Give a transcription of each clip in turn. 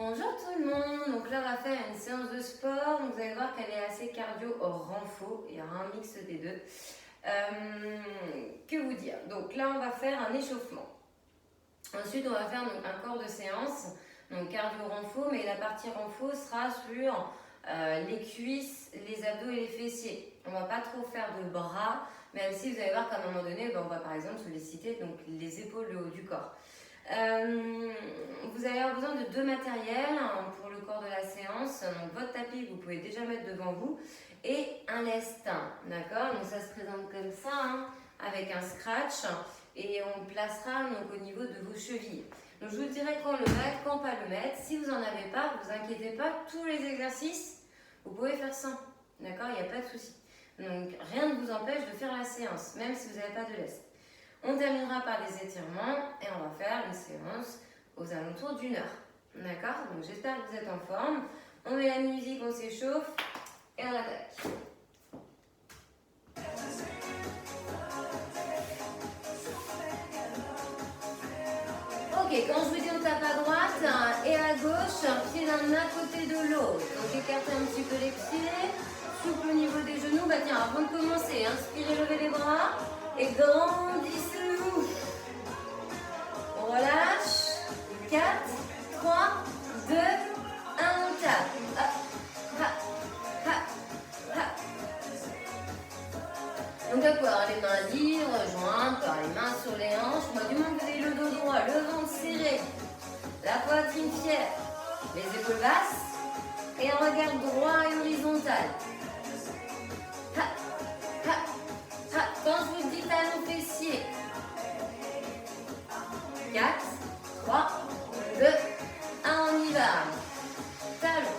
Bonjour tout le monde, donc là on va faire une séance de sport, vous allez voir qu'elle est assez cardio renfo, il y aura un mix des deux. Que vous dire, donc là on va faire un échauffement. Ensuite on va faire donc, un corps de séance, donc cardio renfo, mais la partie renfo sera sur les cuisses, les abdos et les fessiers. On va pas trop faire de bras, même si vous allez voir qu'à un moment donné, on va par exemple solliciter donc, les épaules, le haut du corps. Vous allez avoir besoin de deux matériels pour le corps de la séance. Donc votre tapis, vous pouvez déjà mettre devant vous, et un lestin, d'accord? Donc ça se présente comme ça, avec un scratch, et on placera donc au niveau de vos chevilles. Donc je vous dirai quand le mettre, quand pas le mettre. Si vous n'en avez pas, vous inquiétez pas, tous les exercices, vous pouvez faire sans, d'accord? Il n'y a pas de souci. Donc rien ne vous empêche de faire la séance, même si vous n'avez pas de lest. On terminera par les étirements et on va faire une séance aux alentours d'1 heure. D'accord? Donc j'espère que vous êtes en forme. On met la musique, on s'échauffe et on attaque. Ok, quand je vous dis on tape à droite et à gauche, pied l'un à côté de l'autre. Donc écartez un petit peu les pieds, souple au niveau des genoux. Bah tiens, avant de commencer, inspirez, levez les bras et grandissez-vous. On relâche. 4, 3, 2, 1, on tape. Hop, hop, hop, hop. Donc avoir les mains libres, jointes par les mains sur les hanches. Moi, du moment que vous avez le dos droit, le ventre serré, la poitrine fière, les épaules basses et un regard droit et horizontal. Ha, ha, ha. Quand je vous dis talon fessier, 4, 3, 2, 1, on y va. Talon.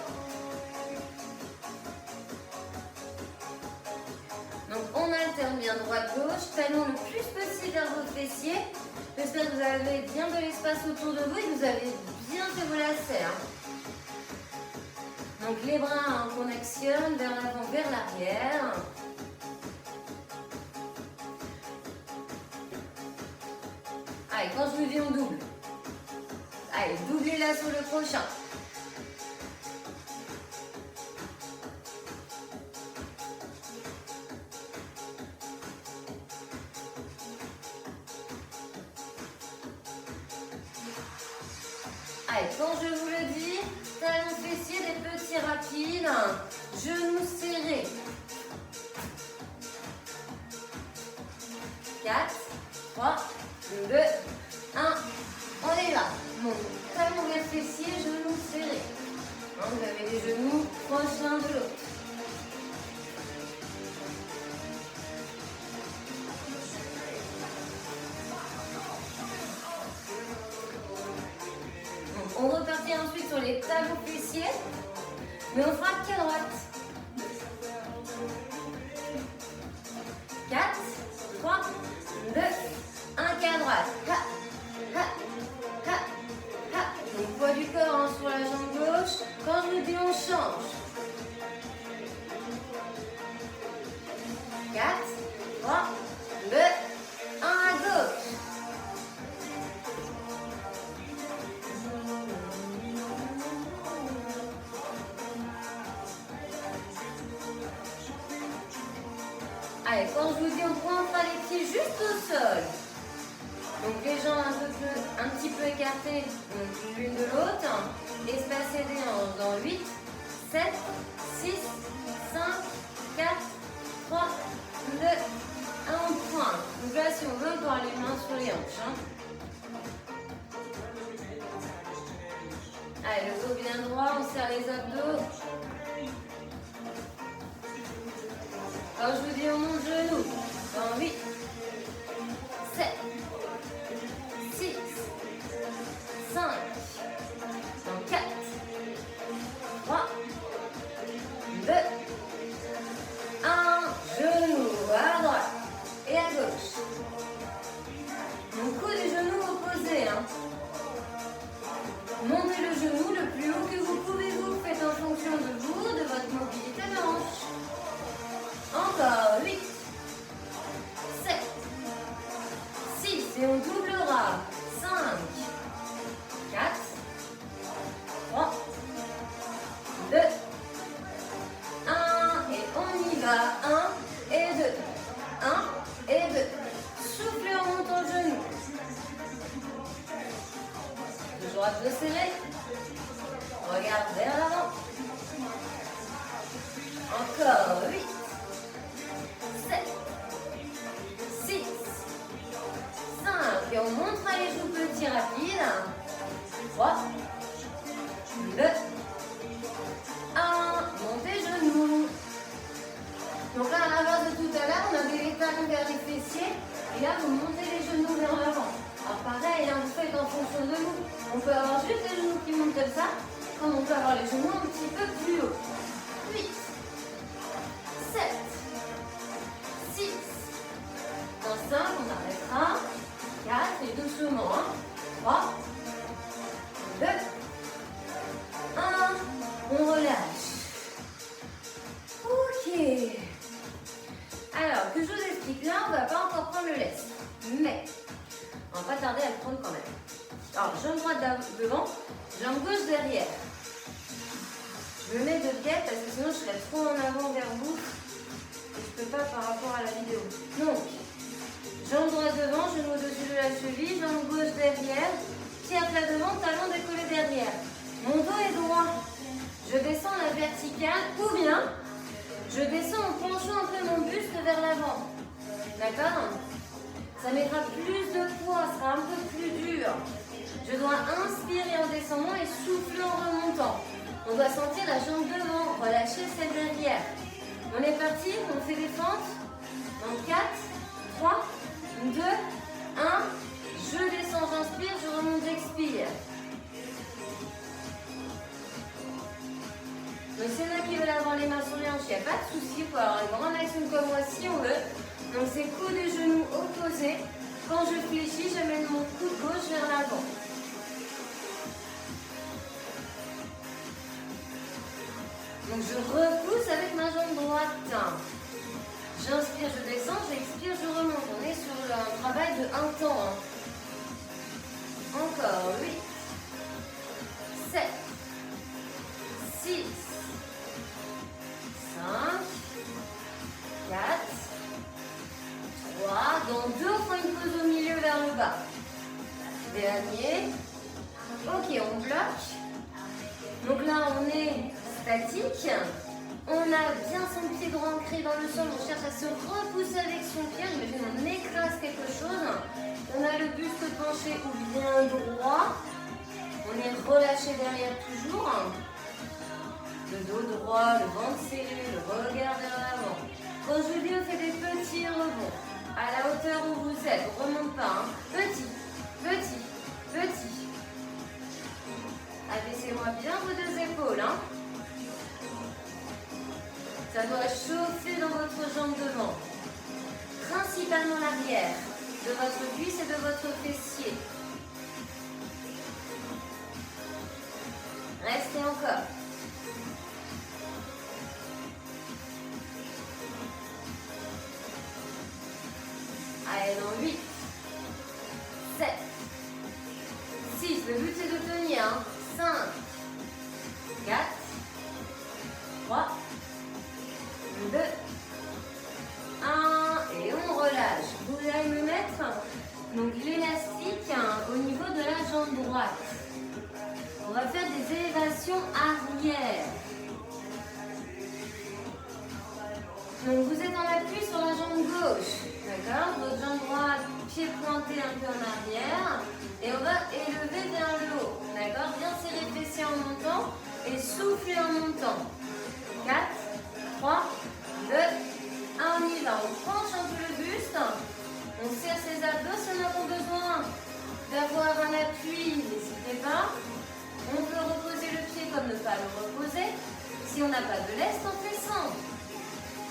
Donc on alterne bien droite-gauche, talon le plus possible vers vos fessiers. J'espère que vous avez bien de l'espace autour de vous et que vous avez bien fait vos lacets. Donc les bras qu'on actionne vers l'avant, vers l'arrière. Allez, quand je vous dis on double. Allez, doublez-la sur le prochain. Allez, quand je vous le dis, talons fessiers, des petits rapides, genoux serrés. 4, 3, 2, 1, on y va. Bon, talons vers fessiers, genoux serrés. Vous avez les genoux proches l'un de l'autre. On repartit ensuite sur les talons fessiers, mais on fera qu'à droite. 4, 3, 2, 1, qu'à droite. Ha, ha, ha, ha. Donc poids du corps sur la jambe gauche. Quand je vous dis on change. 4, 3, 2, 1 à gauche. Allez, quand je vous dis on pointera les pieds juste au sol. Donc les jambes un petit peu écartées l'une de l'autre. Espacez des hanches dans 8, 7, 6, 5, 4, 3, 2, 1, on pointe. Donc là, si on veut, on peut avoir les mains sur les hanches. Allez, le dos bien droit, on serre les abdos. Quand je vous dis on monte genou, dans 8, 7, 6, 5, dans 4, 3, 2, 1, genou à droite et à gauche. Donc coup des genoux opposés. Montez le genou le plus haut que vous pouvez, vous faites en fonction de vous, de votre mobilité de hanche. Encore 8, droite de serré. Regarde vers l'avant. Encore 8, 7, 6, 5. Et on montre les joues petits rapides. 3, 2, 1. Montez genoux. Donc là, à l'inverse de tout à l'heure, on avait les talons vers les fessiers. Et là, vous montez les genoux vers l'avant. Alors pareil, hein, vous faites en fonction de vous. On peut avoir juste les genoux qui montent comme ça, comme on peut avoir les genoux un petit peu plus haut. 8, 7, 6, dans 5, on arrêtera. 4, et doucement. 3, 2, 1. On relâche. Ok. Alors, que je vous explique, là, on ne va pas encore prendre le lest. Mais, on va pas tarder à le prendre quand même. Alors, jambe droite devant, jambe gauche derrière. Je me mets de pied parce que sinon je serais trop en avant vers vous. Et je ne peux pas par rapport à la vidéo. Donc, jambe droite devant, genou au-dessus de la cheville, jambe gauche derrière, pied à plat devant, talon décollé derrière. Mon dos est droit. Je descends la verticale ou bien je descends en penchant un peu mon buste vers l'avant. D'accord? Ça mettra plus de poids, ça sera un peu plus dur. Je dois inspirer en descendant et souffler en remontant. On doit sentir la jambe devant, relâcher celle derrière. On est parti, on fait des fentes. Donc 4, 3, 2, 1. Je descends, j'inspire, je remonte, j'expire. Donc c'est là qui veulent avoir les mains sur les hanches, il n'y a pas de souci pour avoir une grande action comme moi si on veut. Donc c'est coude et genoux opposés. Quand je fléchis, j'amène mon coude gauche vers l'avant. Donc je repousse avec ma jambe droite. J'inspire, je descends, j'expire, je remonte. On est sur un travail de un temps. Encore 8, 7, 6, 5, 4, 3. Dans 2, on fait une pause au milieu vers le bas. Dernier. Ok, on bloque. Donc là, on est statique. On a bien son pied droit ancré dans le sol. On cherche à se repousser avec son pied. Imagine, on écrase quelque chose. On a le buste penché ou bien droit. On est relâché derrière toujours. Le dos droit, le ventre serré, le regard vers l'avant. Quand je vous dis, on fait des petits rebonds. À la hauteur où vous êtes, on ne remonte pas. Hein. Petit, petit, petit. Abaissez-moi bien vos deux épaules. Hein. Ça doit chauffer dans votre jambe devant. Principalement l'arrière de votre cuisse et de votre fessier. Restez encore. Allez, dans 8, 7, 6. Le but c'est de tenir. Hein. 5, 4, 3, 2, 1. Et on relâche. Vous allez me mettre donc l'élastique au niveau de la jambe droite. On va faire des élévations arrière. Donc vous êtes en appui sur la jambe gauche. D'accord? Votre jambe droite, pied pointé un peu en arrière. Et on va élever vers le haut. D'accord? Bien serrer les fessiers en montant et souffler en montant. 4, 3, 2, 1. On y va. On penche un peu le buste. On serre ses abdos. Si on a besoin d'avoir un appui, n'hésitez pas. On peut reposer le pied comme ne pas le reposer. Si on n'a pas de lest, on fait sans.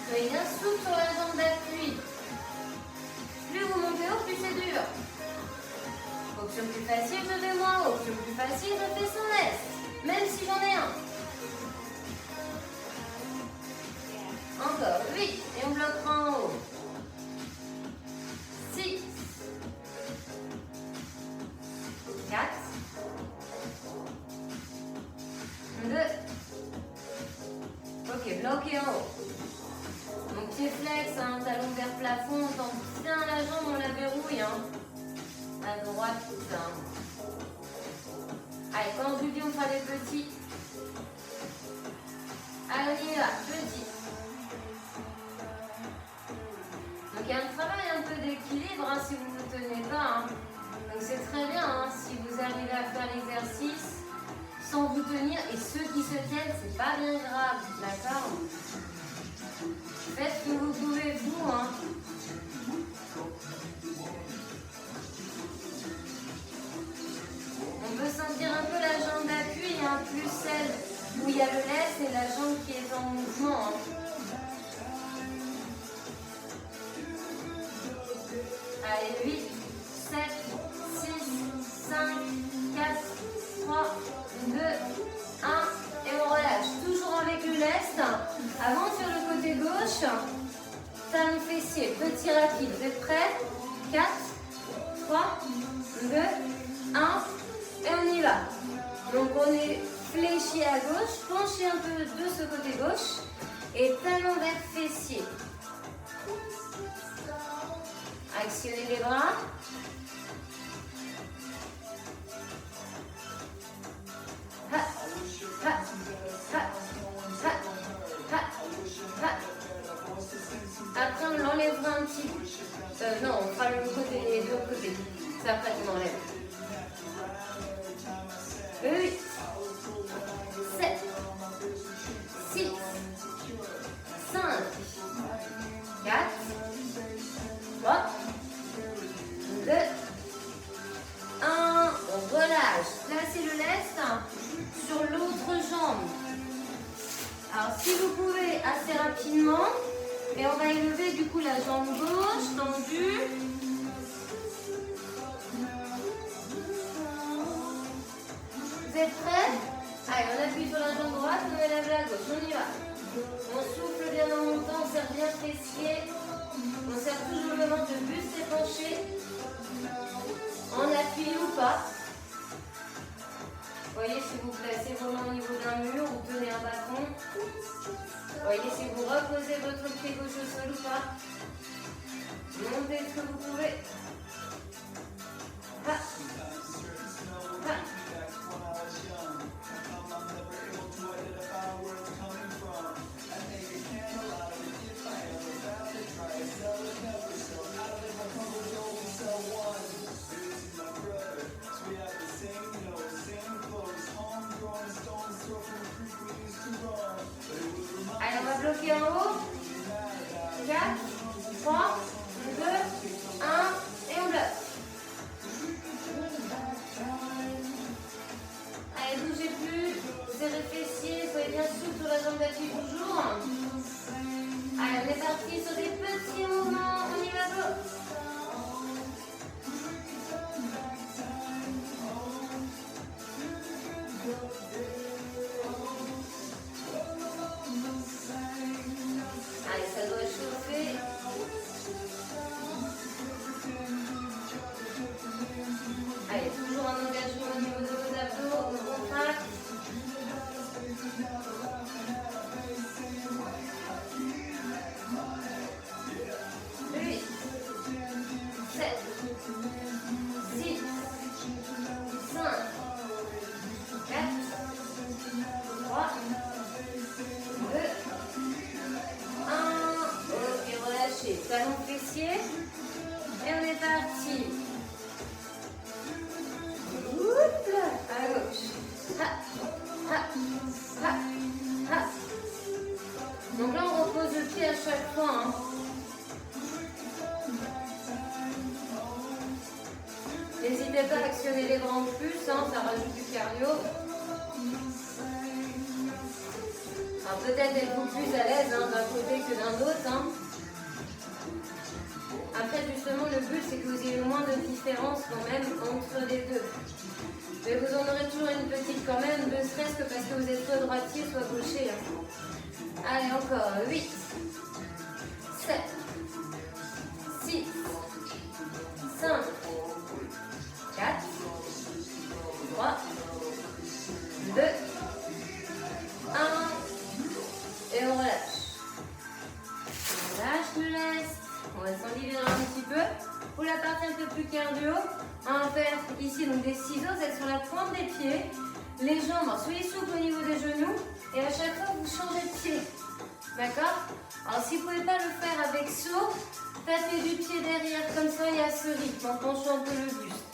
Soyez bien souple sur la jambe d'appui. Plus vous montez haut, plus c'est dur. Option plus facile, je vais moins haut. Option plus facile, je fais sans lest. Même si j'en ai un. Encore 8. Et on bloquera en haut. 6. 4. 2. Ok, bloqué en haut. Donc pied flex, hein, talon vers plafond, on tend bien la jambe, on la verrouille. Hein. À droite, hein. Allez, quand je vous dis, on fera des petits. Allez, on y va, petit. Donc il y a un travail un peu d'équilibre hein, si vous ne vous tenez pas. Hein. Donc c'est très bien hein, si vous arrivez à faire l'exercice sans vous tenir. Et ceux qui se tiennent, c'est pas bien grave, d'accord? Faites ce que vous pouvez vous. Hein. On peut sentir un peu la jambe d'appui, hein, plus celle où il y a le lest et la jambe qui est en mouvement. Hein. Allez, 8, 7, 6, 5, 4, 3, 2, 1. Et on relâche. Toujours avec le lest. Avant sur le côté gauche. Talon fessier. Petit rapide. Vous êtes prêts? 4, 3, 2, 1. Et on y va. Donc on est fléchi à gauche. Penchez un peu de ce côté gauche. Et talon vers fessier. Actionnez les bras. Ha, ha, ha, ha, ha, ha. Après, on l'enlèvera un petit peu. Non, on fera le côté, les deux côtés. C'est après qu'on enlève. 8, 7, 6, 5, 4, 3, 2, 1. On relâche. Placez le lest sur l'autre jambe. Alors, si vous pouvez assez rapidement, et on va élever du coup la jambe gauche tendue. Vous êtes prêts? Allez, on appuie sur la jambe droite, on élève la gauche. On y va. On souffle bien en montant, on serre bien fessier. On serre toujours le ventre, le buste est penché. En appui ou pas. Voyez si vous placez vos mains au niveau d'un mur ou tenez un bâton. Voyez si vous reposez votre pied gauche au sol ou pas. Montez ce que vous pouvez. Ha. Ha. Allez, on va bloquer en haut. 4, 3, 2, 1. Et on bloque. Allez, bougez plus. Serrez fessiers. Soyez bien souple sur la jambe d'appui toujours. Allez, on est parti sur des petits mouvements. On y va, go. Allez, ça doit chauffer. Allez, toujours un engagement au niveau de vos abdos. On contracte. 8, 7, 6, 5, 4, 3, 2, 1. Ok, relâchez. Talon fessier. Et on est parti. Oups là, à gauche. Ha, ha, ha, ha. Donc là, on repose le pied à chaque fois. Hein. N'hésitez pas à actionner les bras en plus, hein, ça rajoute du cardio. Alors peut-être êtes-vous plus à l'aise hein, d'un côté que d'un autre. Hein. Après justement le but c'est que vous ayez le moins de différence quand même entre les deux. Mais vous en aurez toujours une petite quand même, ne serait-ce que parce que vous êtes soit droitier soit gaucher. Hein. Allez encore, 8, 7, 6, 5, 4, 3, 2, 1. Et on relâche. On lâche le lest. On va s'en libérer un petit peu. Pour la partie un peu plus cardio, on va faire ici donc des ciseaux, vous êtes sur la pointe des pieds. Les jambes, soyez souples au niveau des genoux. Et à chaque fois, vous changez de pied. D'accord? Alors, si vous ne pouvez pas le faire avec saut, tapez du pied derrière, comme ça, il y a ce rythme, en penchant un peu le buste.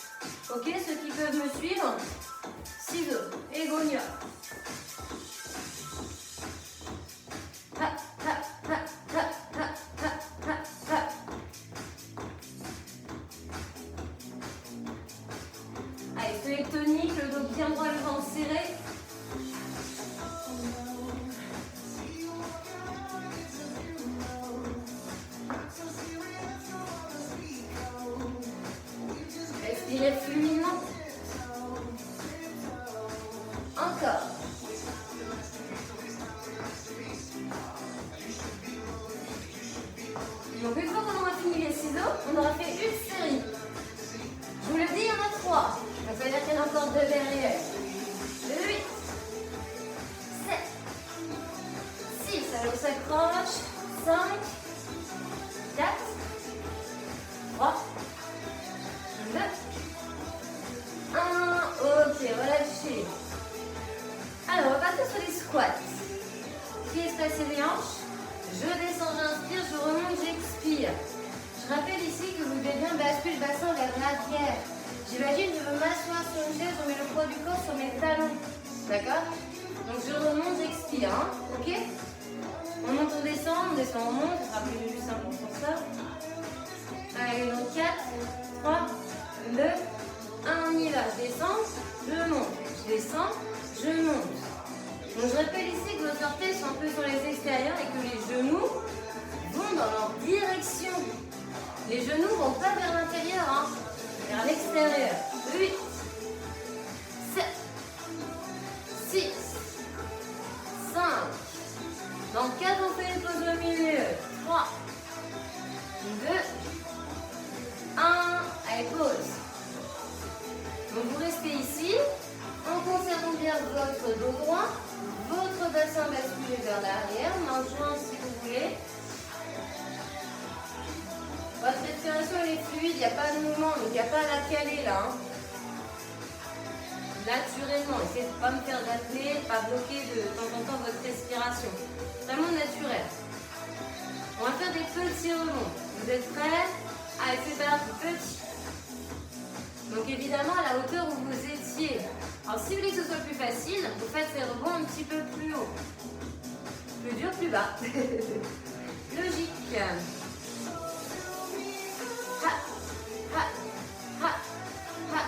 Ok, ceux qui peuvent me suivre, ciseaux et gonia. Ha, ha, ha, ha, ha, ha, ha, ha. Allez, feuille tonique, le dos bien droit, le ventre serré. Respirez fluidement. Encore. Donc une fois qu'on aura fini les ciseaux, on aura fait une série. Je vous le dis, il y en a 3. Donc ça veut dire qu'il y en a encore 2 derrière. 8, 7, 6, allez on s'accroche. 5, 4, 3, 2, 1. Ok, relâchez. Alors, on va partir sur les squats. Pieds espacés les hanches. Je descends, j'inspire, je remonte, j'expire. Je rappelle ici que vous devez bien basculer le bassin vers l'arrière. J'imagine que je veux m'asseoir sur une chaise, on met le poids du corps sur mes talons. D'accord? Donc je remonte, j'expire. Hein? Ok? On monte, on descend, on monte. Ce sera plus simple pour ça. Allez, donc 4, 3, 2, 1, on y va. Je descends, je monte. Je descends, je monte. Donc je rappelle ici que vos orteils sont un peu sur les extérieurs et que les genoux vont dans leur direction. Les genoux ne vont pas vers l'intérieur, hein, vers l'extérieur. 8, 7, 6, 5. Dans 4, on fait une pause au milieu. 3, 2, 1. Allez, pause. Donc vous restez ici en conservant bien votre dos droit. Votre bassin basculé vers l'arrière, main jointe si vous voulez. Votre respiration elle est fluide, il n'y a pas de mouvement, donc il n'y a pas à la caler là. Hein. Naturellement, essayez de ne pas me faire d'apnée, pas bloquer de temps en temps votre respiration. Vraiment naturel. On va faire des petits rebonds. Vous êtes prêts? Allez, c'est parti, petit. Donc évidemment à la hauteur où vous étiez. Alors si vous voulez que ce soit plus facile, vous faites ces rebonds un petit peu plus haut. Plus dur, plus bas. Logique. Ha, ha, ha, ha.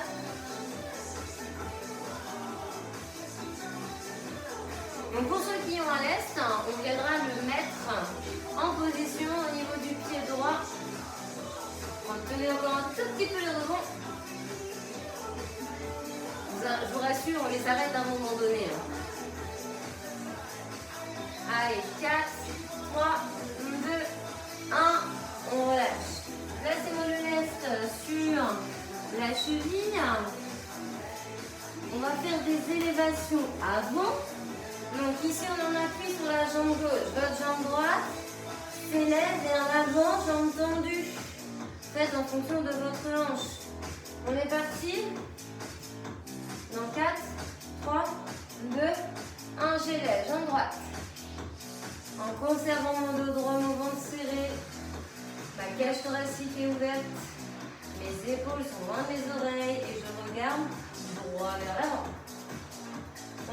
Donc pour ceux qui ont à l'est, on viendra le mettre en position au niveau du pied droit. On tenez encore un tout petit peu le rebond. Je vous rassure, on les arrête à un moment donné. Allez, 4, 3, 2, 1, on relâche. Placez-moi le lest sur la cheville. On va faire des élévations avant. Donc ici, on en appuie sur la jambe gauche. Votre jambe droite s'élève vers l'avant, jambe tendue. Faites en fonction de votre hanche. On est parti. Dans 4, 3, 2, 1, j'élève, jambe droite. En conservant mon dos droit, mon ventre serré. Ma cage thoracique est ouverte. Mes épaules sont loin de mes oreilles et je regarde droit vers l'avant.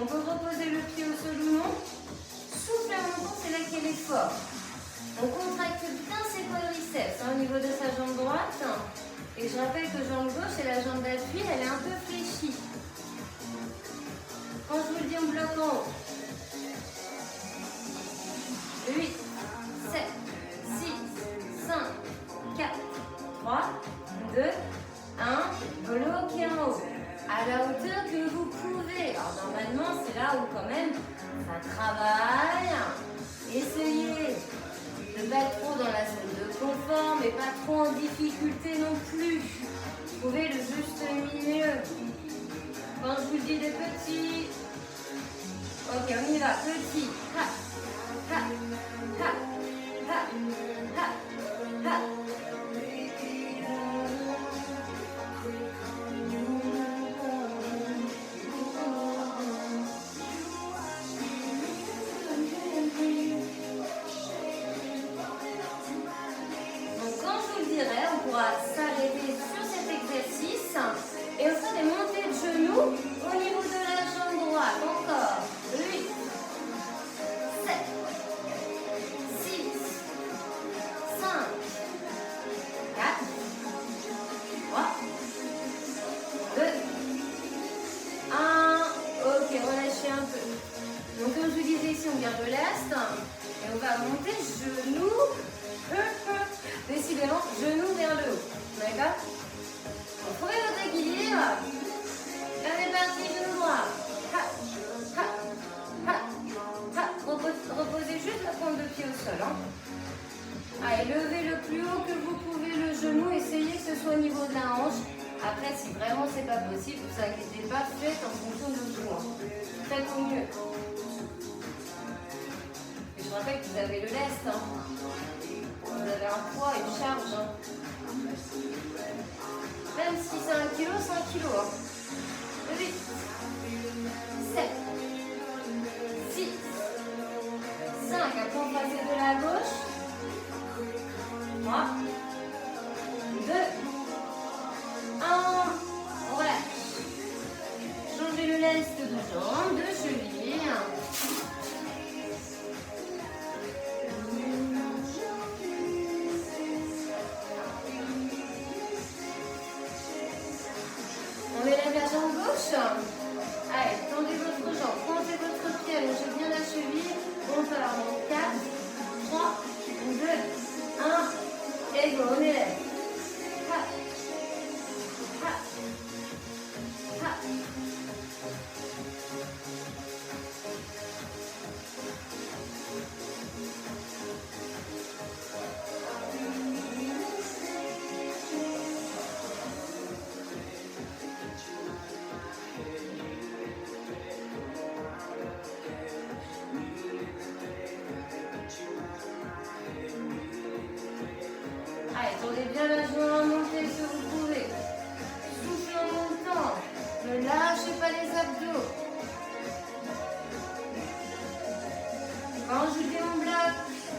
On peut reposer le pied au sol ou non. Souffle en montant, c'est là qu'il y a l'effort. On contracte bien ses quadriceps au niveau de sa jambe droite. Et je rappelle que jambe gauche et la jambe d'appui, elle est un peu fléchie. Quand je vous le dis, on bloque en haut. 8, 7, 6, 5, 4, 3, 2, 1. Bloquez en haut. À la hauteur que vous pouvez. Alors normalement, c'est là où quand même ça travaille. Essayez de ne pas être trop dans la zone de confort, mais pas trop en difficulté non plus. Trouvez le juste milieu. Quand je vous dis des petits, ok, on y va, petit, ha, ha, ha, ha, ha, ha. on garde lest. Et on va monter genou. Décidément, genou vers le haut. D'accord? Trouvez votre équilibre. On est parti, genou droit. Ha, ha, ha, ha. Reposez juste la pointe de pied au sol. Hein. Allez, levez le plus haut que vous pouvez le genou. Essayez que ce soit au niveau de la hanche. Après, si vraiment c'est pas possible, ne vous inquiétez pas, faites en fonction de vous. Hein. Faites au mieux. Et je rappelle que vous avez le lest. Hein. Vous avez un poids, une charge. Hein. Même si c'est 1 kg, c'est 1 kg. Hein. 8, 7, 6, 5. Après, on passe de la gauche. 3, 2, 1. On relâche. Changez le lest de jambe, de cheville. On élève la jambe gauche. Allez, tendez votre jambe, pointez votre pied, allongez bien la cheville. On part en 4, 3, 2, 1. Et go, on élève. Ha. Ha. Ha. Allez, tendez bien la jambe, montez si vous pouvez. Soufflez en montant. Ne lâchez pas les abdos. Rajoutez mon bloc.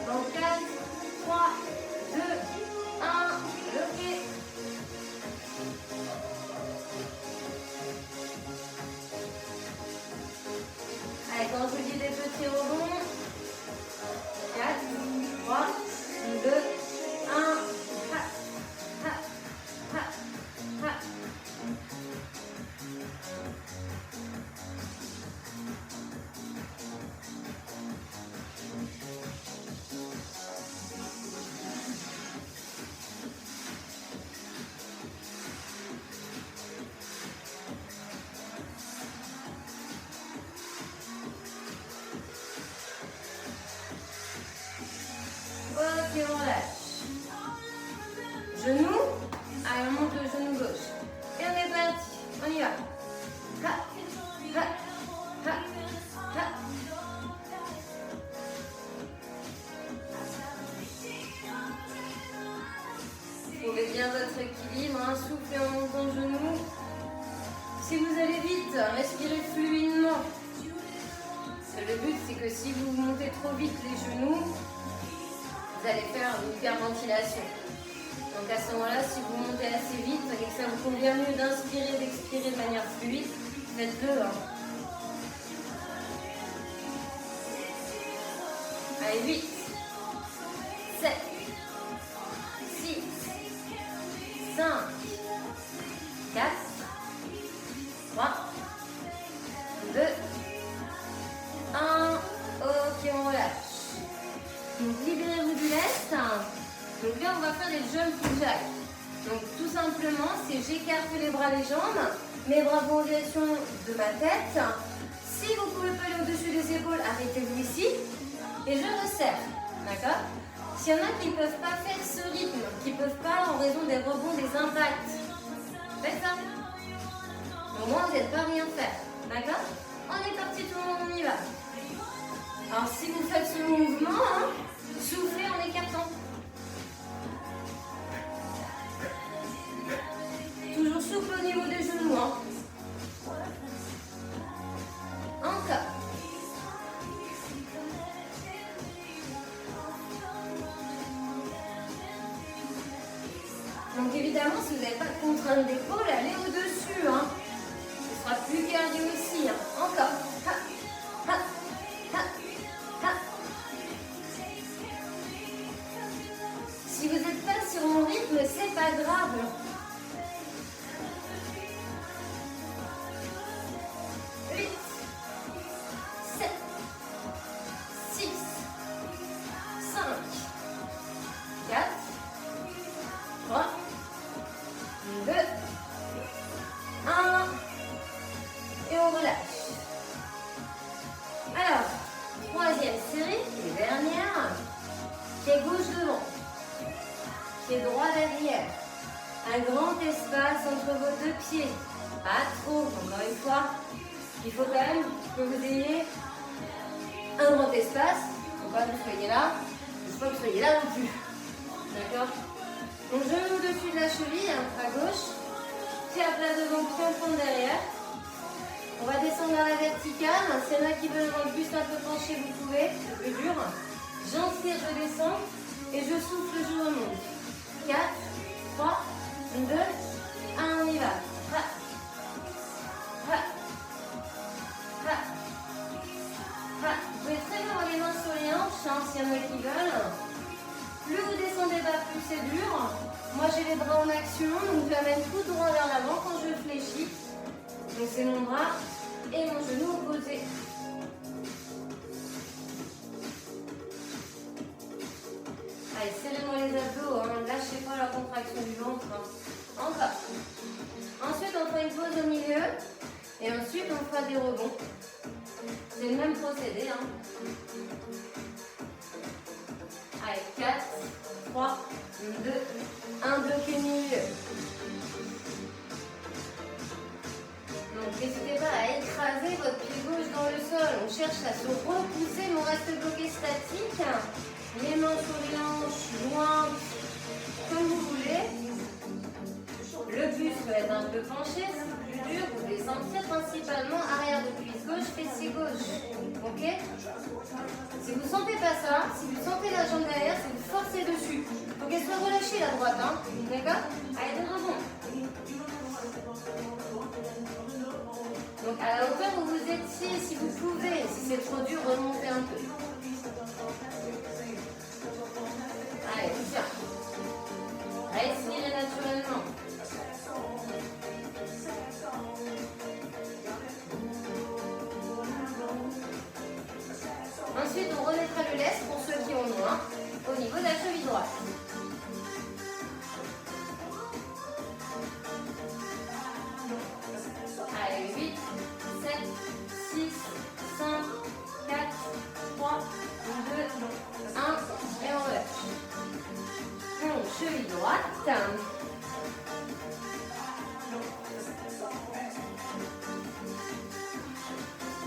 Dans 4, 3, 2, 1. Bloquez. Allez, quand je vous dis des petits rebonds. 4, 3, 2, 1. Ok, on relâche. Genou. Allez, on monte le genou gauche. Et on est parti. On y va. Ha, ha, ha, ha. Trouvez bien votre équilibre. Hein. Soufflez en montant le genou. Si vous allez vite, respirez fluidement. Le but, c'est que si vous montez trop vite les genoux, vous allez faire une hyperventilation. Donc à ce moment-là, si vous montez assez vite et que ça vous convient mieux d'inspirer, d'expirer de manière fluide, faites-le. Hein. Allez, 8, 7, 6, 5, 4, 3, 2, 1. Ok, on relâche. Donc libérez-vous du lest. Donc là, on va faire des jumping jacks. Donc tout simplement, c'est j'écarte les bras, les jambes, mes bras vont en direction de ma tête. Si vous ne pouvez pas aller au-dessus des épaules, arrêtez-vous ici et je resserre. D'accord? S'il y en a qui ne peuvent pas faire ce rythme, qui ne peuvent pas en raison des rebonds, des impacts, faites ça. Au moins, vous n'êtes pas rien faire. D'accord? On est parti, tout le monde, on y va. Alors si vous faites ce mouvement, hein, soufflez en écartant. Toujours souple au niveau des genoux. Hein. Encore. Donc évidemment, si vous n'avez pas de contrainte d'épaule, allez au-dessus. Hein. Ce sera plus cardio ici. Hein. Encore. Ha, ha, ha, ha. Si vous n'êtes pas sur mon rythme, c'est pas grave. 8, 7, pieds. Pas trop, encore une fois. Il faut quand même que vous ayez un grand espace. Il ne faut pas que vous soyez là. Il ne faut pas que vous soyez là non plus. D'accord? Donc genou au-dessus de la cheville, à gauche. Pied à plat devant, pied en fond derrière. On va descendre dans la verticale. S'il y en a qui veulent avoir le buste un peu penché, vous pouvez. C'est plus dur. J'inspire, je descends. Et je souffle, je remonte. 4, 3, 2, 1, on y va. Ha. Ha. Ha. Ha. Vous pouvez très bien avoir les mains sur les hanches, s'il y en a qui veulent. Plus vous descendez bas, plus c'est dur. Moi j'ai les bras en action, donc je l'amène tout droit vers l'avant quand je fléchis. Donc c'est mon bras et mon genou opposé. Allez, serrez-moi les abdos, hein. Lâchez pas la contraction du ventre. Hein. Encore. Ensuite, on fera une pause au milieu. Et ensuite, on fera des rebonds. C'est le même procédé. Hein. Allez, 4, 3, 2, 1, bloqué milieu. Donc, n'hésitez pas à écraser votre pied gauche dans le sol. On cherche à se repousser, mais on reste bloqué statique. Les mains sur les hanches, loin, comme vous voulez. Le buste peut être un peu penché, c'est plus dur. Vous devez sentir principalement arrière de cuisse gauche, fessier gauche. Ok? Si vous ne sentez pas ça, si vous sentez la jambe derrière, c'est vous forcez dessus. Il faut qu'elle soit relâchée la droite. Hein? D'accord? Allez, de rebond. Donc à la hauteur où vous étiez, si vous pouvez, si c'est trop dur, remontez un peu. Allez, tiens. Respirez naturellement. Ensuite, on remettra le laisse pour ceux qui ont moins au niveau de la cheville droite. Allez, 8, 7, 6, 5, 4, 3, 2, 1 et on relâche. Donc, cheville droite.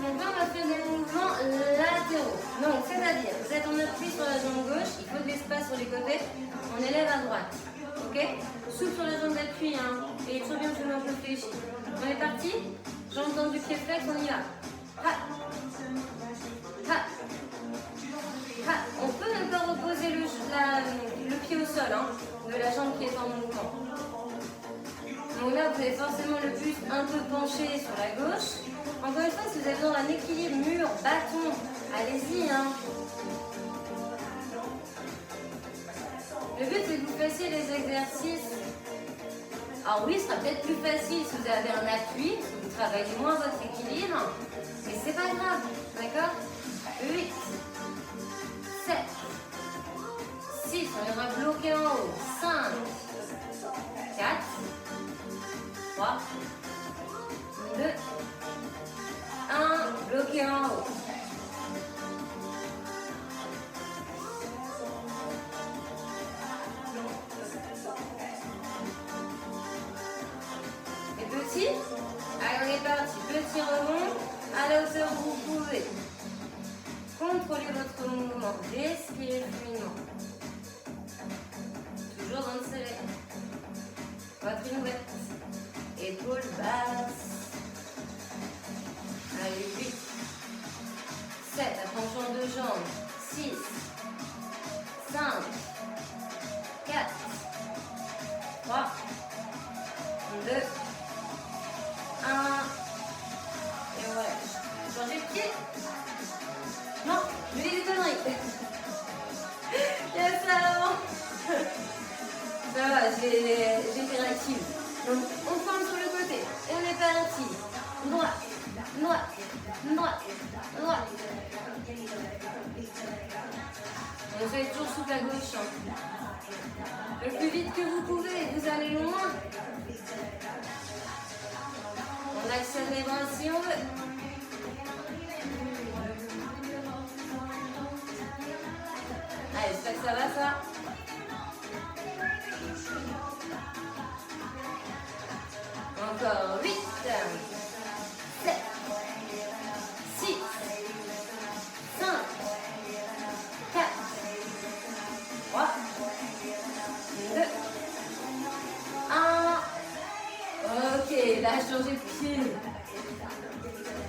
Donc là, on va faire des mouvements latéraux. Donc, c'est-à-dire, vous êtes en appui sur la jambe gauche, il faut de l'espace sur les côtés, on élève à droite. Ok? Souffle sur la jambe d'appui, hein. Et toujours bien le genou un peu fléchi. On est parti? Jambe du pied flex, on y va. Ha. Ha. Ha. On peut même pas reposer le pied au sol, hein, de la jambe qui est en mouvement. Donc là, vous avez forcément le buste un peu penché sur la gauche. Encore une fois, si vous avez besoin d'un équilibre mur, bâton, allez-y. Hein. Le but, c'est que vous fassiez les exercices. Alors oui, ce sera peut-être plus facile si vous avez un appui, parce que vous travaillez moins votre équilibre. Mais c'est pas grave, d'accord? 8, 7, 6, on viendra bloquer en haut. 5, 4, 3, 2, 1, bloqué en haut. Et petit, allez on est parti, petit rebond, à la hauteur où vous pouvez. Contrôlez votre mouvement, respirez fluidement. Toujours dans le soleil. Poitrine ouverte, épaules basses. Allez, 8, 7, attention deux jambes, 6, 5, 4, 3, 2, 1, et voilà. Changez de pied. Non, je dis des conneries. Yes, alors. Ça va, j'ai été réactive. Donc, on forme sur le côté, et on est parti. Droite. Droite, droite, droite. Vous faites toujours sous la gauche. Le plus vite que vous pouvez, vous allez loin. On accélère les bras si on veut. Allez, j'espère que ça va ça. Encore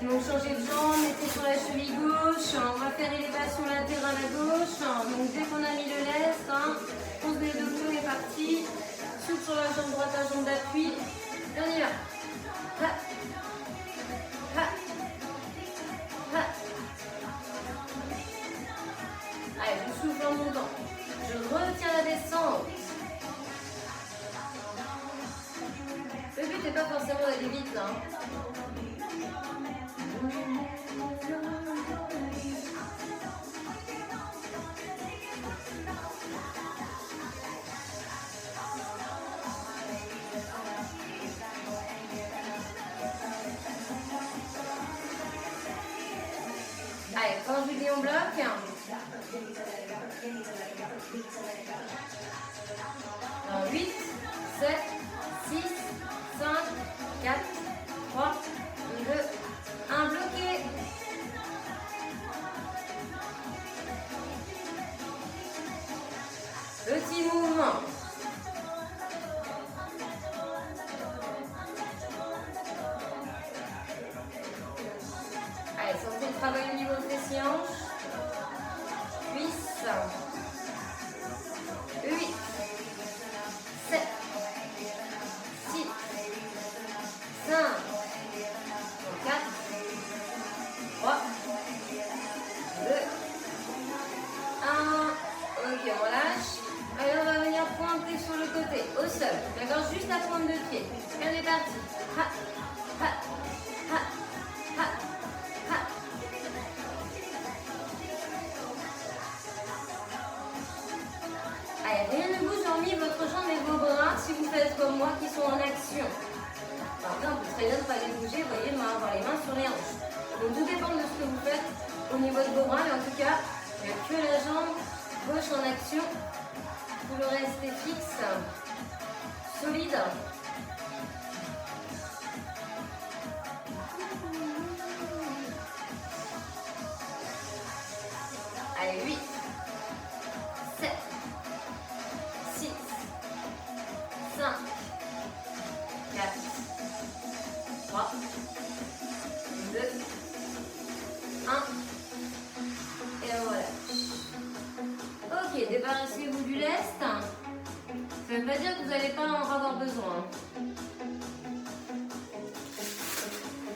Donc changez de jambe, mettez sur la cheville gauche, on va faire élévation latérale à gauche. Donc dès qu'on a mis le lest, on se met le dos est parti. Souffle sur la jambe droite, la jambe d'appui. Et on y va. Ha. Ha. Ha. Allez, je souffle en montant. Je retiens la descente. Le but n'est pas forcément d'aller vite là. Allez, quand je vous dis on bloque. Alors 8, 7, 6, 5, 4, 3, 2, 1, bloqué. Petit mouvement. Allez, sentez le travail au niveau de fessiers hanches. Cuisses. 8, 7, 6, 5, 4, 3, 2, 1. Ok, on relâche. Allez, on va venir pointer sur le côté, au sol. D'accord, juste la pointe de pied. Et on est parti. Ha, ha, ha, ha, ha. Allez, rien ne bouge hormis votre jambe et vos bras si vous faites comme moi qui sont en action. Après, on peut très bien ne pas les bouger, vous voyez, avoir les mains sur les hanches. Donc tout dépend de ce que vous faites au niveau de vos bras, mais en tout cas, il n'y a que la jambe gauche en action. Tout le reste est fixe, solide. Allez, 8, 7, 6, 5, 4, 3, 2, 1. Et voilà. Ok, débarrassez-vous du lest. Ça ne veut pas dire que vous n'allez pas en avoir besoin.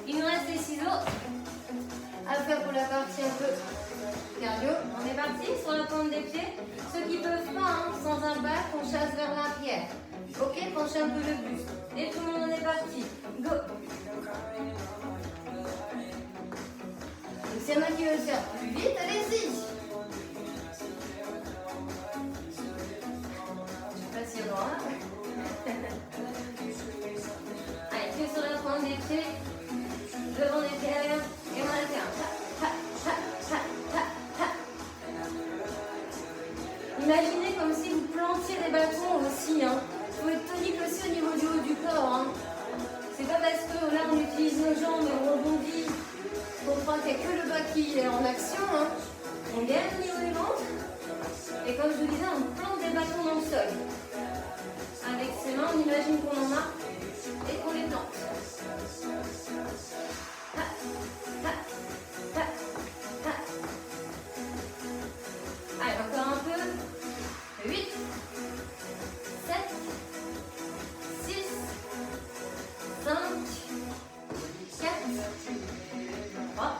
Il nous reste des ciseaux à faire pour la partie un peu cardio. On est parti sur la pointe des pieds. Ceux qui ne peuvent pas, sans un bac, on chasse vers l'arrière. Ok, penchez un peu le buste. Et tout le monde, on est parti. Go! Donc s'il y en a qui veulent faire plus vite, allez-y! Je ne sais pas s'il y en aura. Allez, pieds sur la pointe des pieds. Devant les pieds arrière. Et on alterne. Imaginez comme si vous plantiez des bâtons aussi. Il faut être tonique aussi au niveau du haut du corps. C'est pas parce que là on utilise nos jambes et on rebondit qu'on croit qu'il n'y a que le bas qui est en action. On gagne au niveau du ventre. Et comme je vous disais, on plante des bâtons dans le sol. Avec ses mains, on imagine qu'on en a et qu'on les plante. Ha, ha, ha, ha. Allez, encore un peu. 8, 7, 6, 5, 4, 3,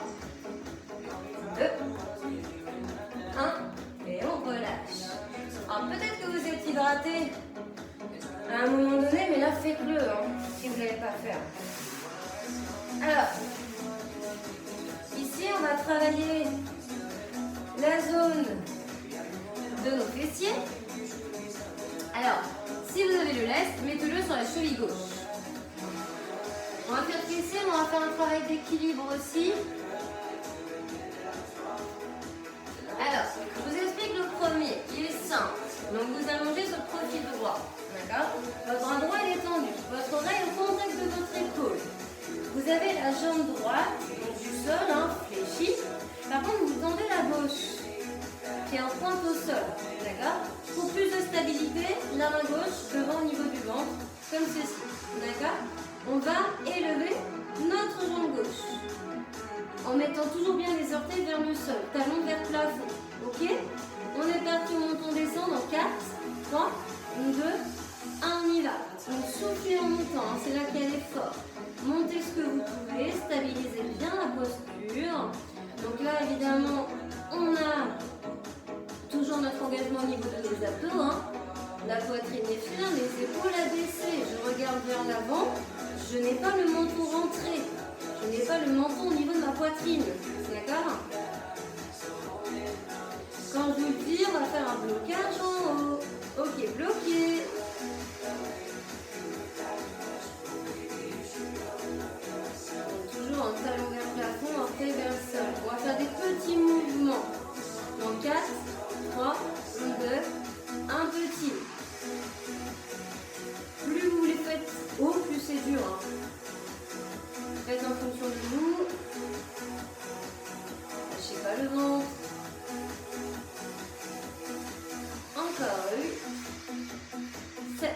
2, 1. Et on relâche. Alors peut-être que vous êtes hydraté à un moment donné, mais là faites-le si vous ne l'avez pas fait. Alors, ici on va travailler la zone de nos fessiers. Alors, si vous avez le lest, mettez-le sur la cheville gauche. On va faire fessier, mais on va faire un travail d'équilibre aussi. Alors, je vous explique le premier, il est simple. Donc vous allongez sur le profil droit, d'accord? Votre bras droit il est tendu, votre oreille au contact de votre épaule. Vous avez la jambe droite, donc du sol, fléchie. Par contre, vous tendez la gauche, qui est en pointe au sol, d'accord? Pour plus de stabilité, la main gauche devant au niveau du ventre, comme ceci, d'accord? On va élever notre jambe gauche. mettant toujours bien les orteils vers le sol, talons vers le plafond. Ok? On est parti, on monte, on descend dans 4, 3, 2, 1, on y va. On souffle en montant, hein, c'est là qu'il y a l'effort. Montez ce que vous pouvez, stabilisez bien la posture. Donc là, évidemment, on a toujours notre engagement au niveau de nos abdos. Hein. La poitrine est ferme, les épaules abaissées. Je regarde vers l'avant. Je n'ai pas le menton rentré. Je n'ai pas le menton au niveau de ma poitrine. D'accord? Quand je vous le dis, on va faire un blocage en haut. Ok, bloqué. Toujours un talon vers le plafond, orteil vers le sol. On va faire des petits mouvements. Dans 4, 3, 2, un petit. Plus vous les faites haut, plus c'est dur. Hein. Faites en fonction de vous. Lâchez pas le ventre. Encore 8, 7,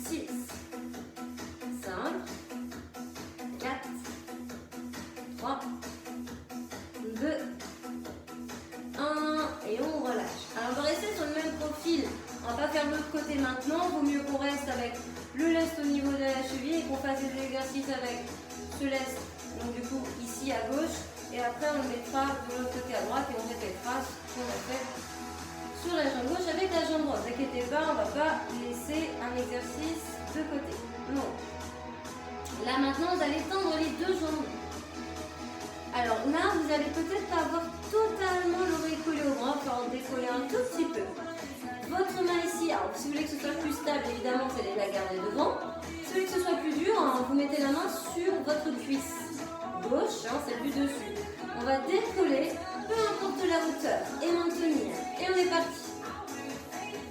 6, 5, 4, 3, 2, 1 et on relâche. Alors on va rester sur le même profil. On va pas faire l'autre côté maintenant. Vaut mieux qu'on reste avec le lest au niveau de la cheville et qu'on fasse des exercices avec ce lest. Donc du coup ici à gauche et après on le mettra de l'autre côté à droite et on répétera ce qu'on a fait sur la jambe gauche avec la jambe droite. Ne vous inquiétez pas, on ne va pas laisser un exercice de côté. Non. Là maintenant, vous allez tendre les deux jambes. Alors là, vous allez peut-être pas avoir totalement l'oreille collée au bras, il va falloir décoller un tout petit peu. Votre main ici, alors si vous voulez que ce soit plus stable, évidemment, vous allez la garder devant. Si vous voulez que ce soit plus dur, hein, vous mettez la main sur votre cuisse gauche, hein, c'est plus dessus. On va décoller, peu importe la hauteur, et maintenir. Et on est parti.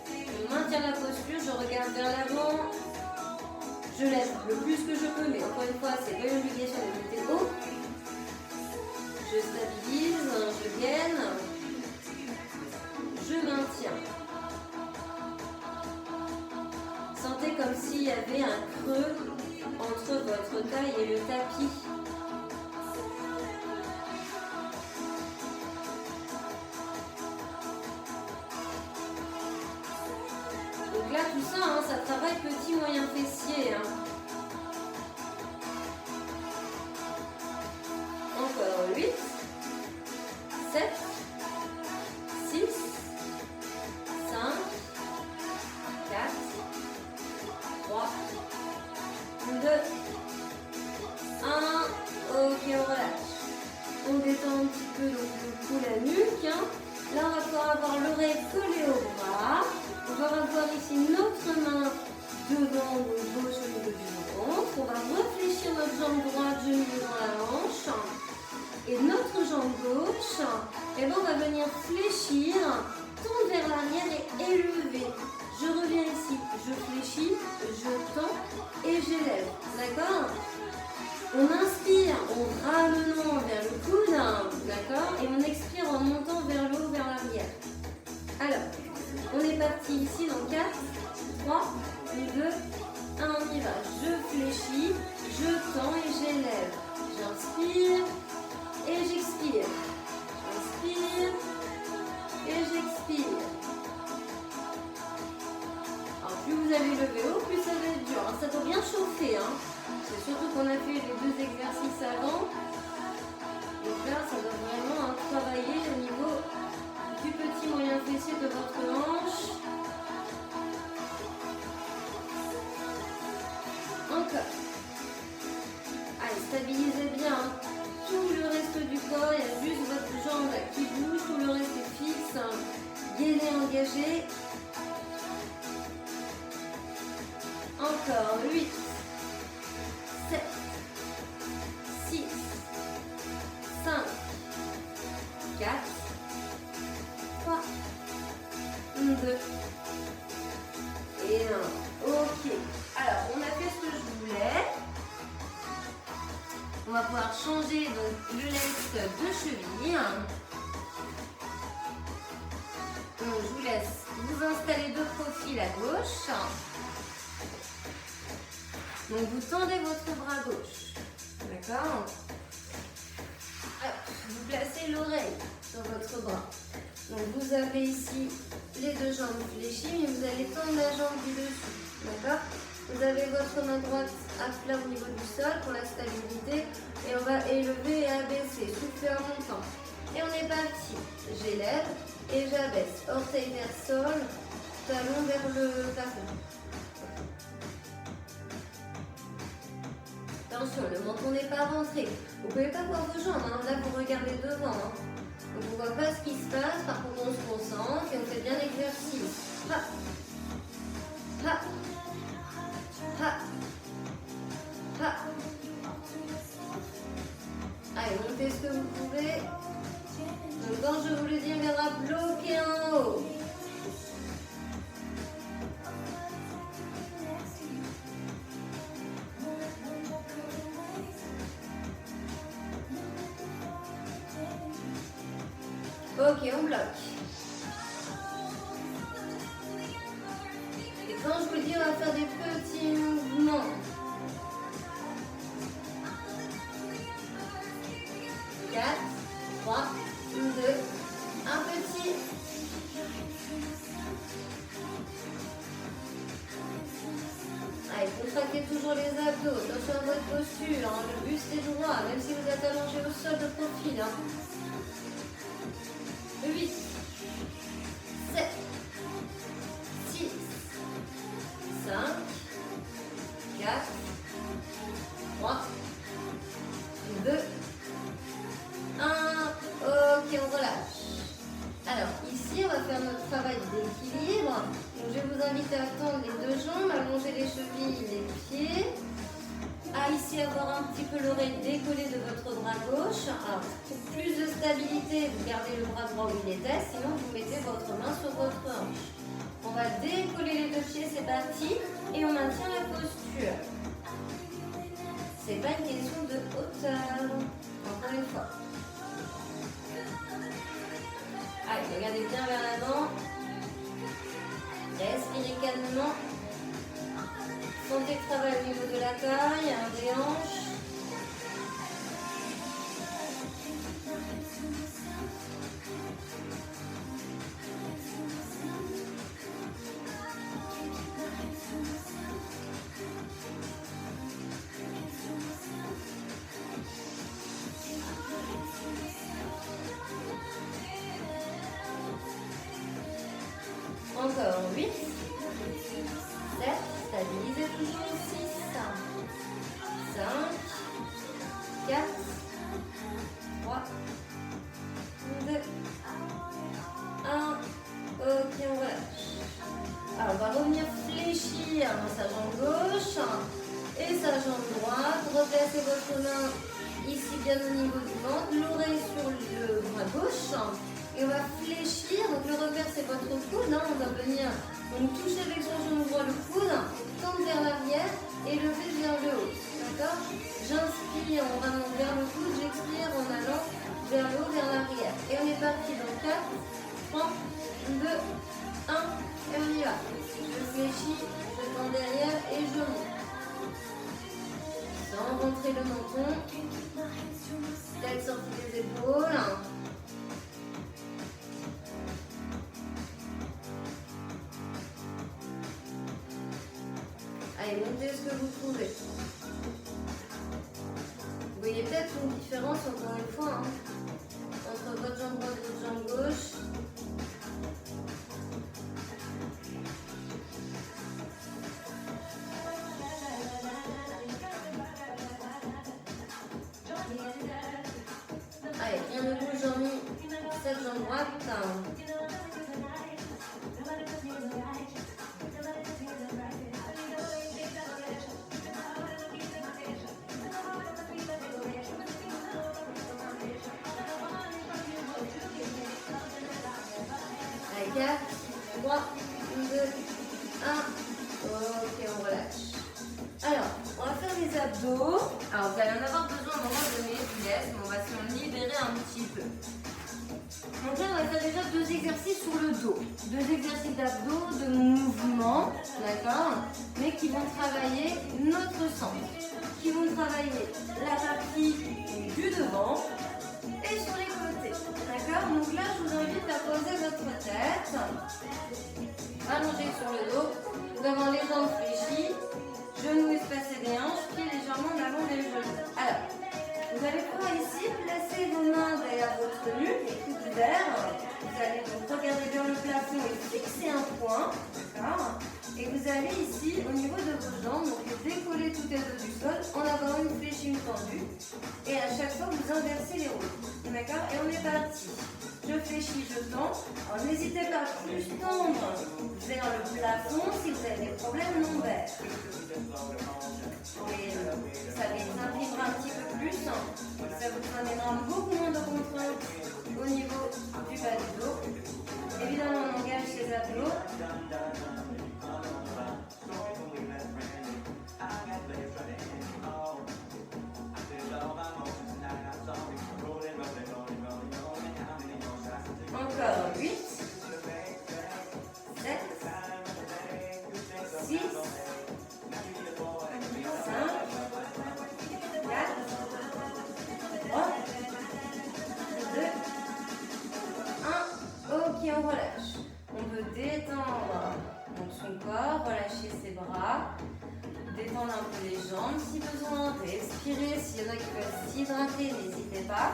Je maintiens la posture, je regarde vers l'avant. Je lève le plus que je peux, mais encore une fois, c'est pas une obligation de monter haut. Je stabilise, je gaine, je maintiens. Sentez comme s'il y avait un creux entre votre taille et le tapis. Donc là, tout ça, hein, ça travaille petit, moyen fessier. Hein. Encore 8, 7, 6, 5, 4, 3, 2, 1. Ok, on relâche. On détend un petit peu donc, le cou, la nuque. Hein. Là, on va pouvoir avoir l'oreille collée au bras. On va avoir ici notre main devant ou gauche au niveau du ventre. On va réfléchir notre jambe droite, genou dans la hanche. Et notre jambe gauche, et ben on va venir fléchir, tendre vers l'arrière et élever. Je reviens ici, je fléchis, je tends et j'élève. D'accord? On inspire en ramenant vers le coude, d'accord? Et on expire en montant vers le haut, vers l'arrière. Alors, on est parti ici dans 4, 3, 2, 1, on y va. Je fléchis, je tends et j'élève. J'inspire et j'expire. J'inspire et j'expire. Alors, plus vous allez lever haut, plus ça va être dur. Hein. Ça doit bien chauffer. Hein. C'est surtout qu'on a fait les deux exercices avant. Donc là, ça doit vraiment travailler au niveau du petit moyen fessier de votre hanche. Encore. Allez, stabilisez bien tout le reste du corps. Il y a juste votre jambe là qui bouge. Tout le reste est fixe. Gainez, engagé. Encore 8, 7, 6, 5, 4, 3, 2 et 1. Ok. Alors, on a fait ce que je voulais. On va pouvoir changer donc, le lest de cheville. Donc, je vous laisse vous installer de profil à gauche. Donc, vous tendez votre bras gauche. D'accord? fléchir l'oreille sur votre bras. Donc vous avez ici les deux jambes fléchies, mais vous allez tendre la jambe du dessus. D'accord? Vous avez votre main droite à plat au niveau du sol pour la stabilité. Et on va élever et abaisser, souffler en montant. Et on est parti. J'élève et j'abaisse. Orteil vers sol, talon vers le plafond. Attention, le menton n'est pas rentré. Vous ne pouvez pas voir vos jambes, hein. Là vous regardez devant. Hein. Donc on ne voit pas ce qui se passe, par contre on se concentre et on fait bien l'exercice. Ha. Ha. Ha. Ha. Allez, montez ce que vous pouvez. Donc quand je vous le dis, on viendra bloquer en haut. Ok, on bloque. Et quand je vous dis, on va faire des petits mouvements. 4, 3, 2, un petit. Allez, contractez toujours les abdos. Attention à votre posture. Hein. Le buste est droit, même si vous êtes allongé au sol de profil. Hein. 8, 7, 6, 5, 4, 3, 2, 1. Ok, on relâche. Alors, ici, on va faire notre travail d'équilibre. Donc, je vous invite à tendre les deux jambes, allonger les chevilles, les pieds. À ici avoir un petit peu l'oreille décollée de votre bras gauche. Alors, pour plus de stabilité, vous gardez le bras droit où il était, sinon vous mettez votre main sur votre hanche. On va décoller les deux pieds, c'est parti, et on maintient la posture. C'est pas une question de hauteur. Encore une fois. Allez, regardez bien vers l'avant. Respirez calmement. Sentez le travail au niveau de la taille, des hanches. Encore 8, 7, stabilisez toujours 6, 5, 4, 3, 2, 1. Ok, on relâche. Alors, on va revenir fléchir sa jambe gauche et sa jambe droite. Replacez votre main ici bien au niveau du ventre, l'oreille sur le bras gauche. Et on va fléchir, donc le repère c'est votre coude, hein. On va venir donc, toucher avec son genou droit le coude, tendre vers l'arrière et lever vers le haut. D'accord? J'inspire, on ramène vers le coude, j'expire en allant vers le haut, vers l'arrière. Et on est parti dans 4, 3, 2, 1, et on y va. Je fléchis, je tends derrière et je monte. Sans rentrer le menton, tête sortie des épaules. Allez, montez ce que vous pouvez. Vous voyez peut-être une différence, encore une fois, hein, entre votre jambe droite et votre jambe gauche. Allez, bien debout, j'en mis cette jambe droite. Allez, 4, 3, 2, 1. Ok, on relâche. Alors, on va faire les abdos. Alors, vous allez en avoir besoin à un moment donné, je vous laisse, mais on va s'en libérer un petit peu. Donc là, on va faire déjà 2 exercices sur le dos. 2 exercices d'abdos, de mouvement, d'accord, mais qui vont travailler notre centre, qui vont travailler la partie du devant et sur les côtés. D'accord, ici, placez vos mains derrière votre nuque, les coudes ouverts. Vous allez donc regarder vers le plafond et fixer un point. D'accord. Et vous allez ici, au niveau de vos jambes, donc décoller toutes les deux du sol en avoir une fléchine tendue. Et à chaque fois, vous inversez les rôles. D'accord. Et on est parti. Je fléchis, je tends. Alors n'hésitez pas à plus tendre vers le plafond si vous avez des problèmes lombaires. Et ça les imprimera un petit peu plus. Ça vous amènera beaucoup moins de contraintes au niveau du bas du dos. Évidemment, on engage les abdos. Encore 8, 7, 6, 5, 4, 3, 2, 1. Ok, on relâche. On peut détendre donc son corps, relâcher ses bras, détendre un peu les jambes si besoin, respirer. S'il y en a qui veulent s'hydrater, n'hésitez pas.